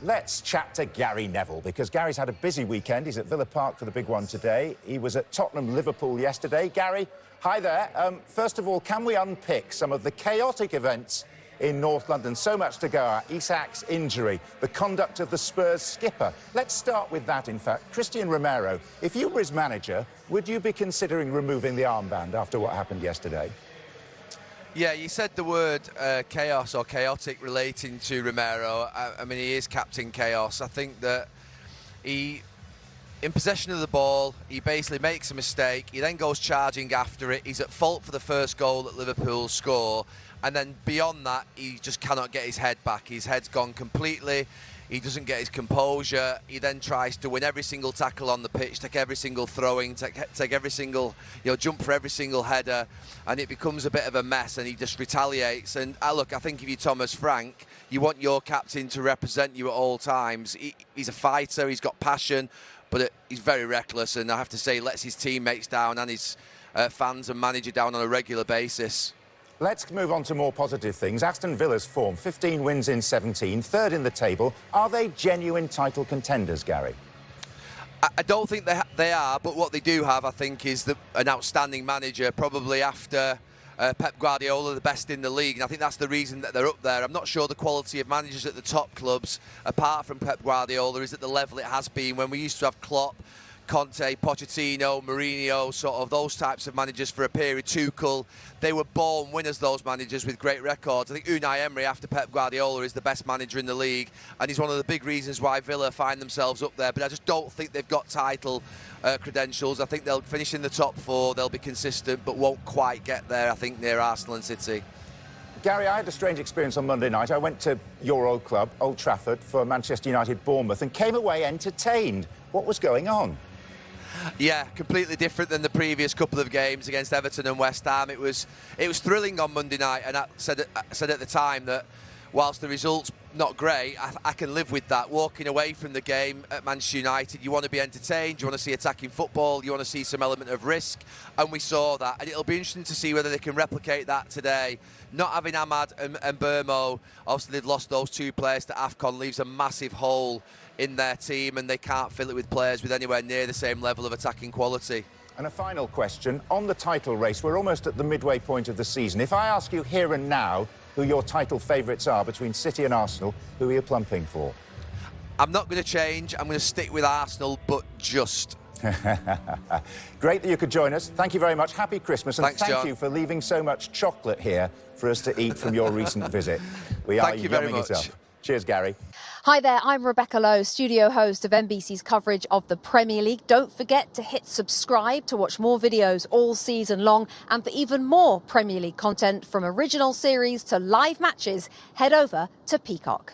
Let's chat to Gary Neville, because Gary's had a busy weekend. He's at Villa Park for the big one today. He was at Tottenham Liverpool yesterday. Gary, hi there. First of all, can we unpick some of the chaotic events in North London? So much to go at. Isak's injury, the conduct of the Spurs skipper. Let's start with that, in fact. Cristian Romero, if you were his manager, would you be considering removing the armband after what happened yesterday? Yeah, you said the word chaos or chaotic relating to Romero. I mean, he is Captain Chaos. I think that he, in possession of the ball, he basically makes a mistake. He then goes charging after it. He's at fault for the first goal that Liverpool score. And then beyond that, he just cannot get his head back. His head's gone completely. He doesn't get his composure. He then tries to win every single tackle on the pitch, take every single throwing, take every single, jump for every single header, and it becomes a bit of a mess, and he just retaliates. And look, I think if you're Thomas Frank, you want your captain to represent you at all times. He's a fighter, he's got passion, but he's very reckless, and I have to say, he lets his teammates down and his fans and manager down on a regular basis. Let's move on to more positive things. Aston Villa's form, 15 wins in 17, third in the table. Are they genuine title contenders, Gary? I don't think they are, but what they do have, I think, is an outstanding manager, probably after Pep Guardiola, the best in the league, and I think that's the reason that they're up there. I'm not sure the quality of managers at the top clubs, apart from Pep Guardiola, is at the level it has been when we used to have Klopp, Conte, Pochettino, Mourinho, sort of those types of managers for a period. Tuchel, they were born winners, those managers, with great records. I think Unai Emery, after Pep Guardiola, is the best manager in the league, and he's one of the big reasons why Villa find themselves up there. But I just don't think they've got title credentials. I think they'll finish in the top four, they'll be consistent, but won't quite get there, I think, near Arsenal and City. Gary, I had a strange experience on Monday night. I went to your old club, Old Trafford, for Manchester United-Bournemouth, and came away entertained. What was going on? Yeah, completely different than the previous couple of games against Everton and West Ham. It was thrilling on Monday night, and I said at the time that whilst the result's not great, I can live with that. Walking away from the game at Manchester United, you want to be entertained, you want to see attacking football, you want to see some element of risk, and we saw that. And it'll be interesting to see whether they can replicate that today. Not having Ahmad and Burmo, obviously they've lost those two players to AFCON, leaves a massive hole in their team, and they can't fill it with players with anywhere near the same level of attacking quality. And a final question. On the title race, we're almost at the midway point of the season. If I ask you here and now who your title favourites are between City and Arsenal, who are you plumping for? I'm not going to change. I'm going to stick with Arsenal, but just. Great that you could join us. Thank you very much. Happy Christmas, and Thanks, thank John. you for leaving so much chocolate here for us to eat from your recent visit. We are Thank you very yumming much. it up. Cheers, Gary. Hi there, I'm Rebecca Lowe, studio host of NBC's coverage of the Premier League. Don't forget to hit subscribe to watch more videos all season long. And for even more Premier League content, from original series to live matches, head over to Peacock.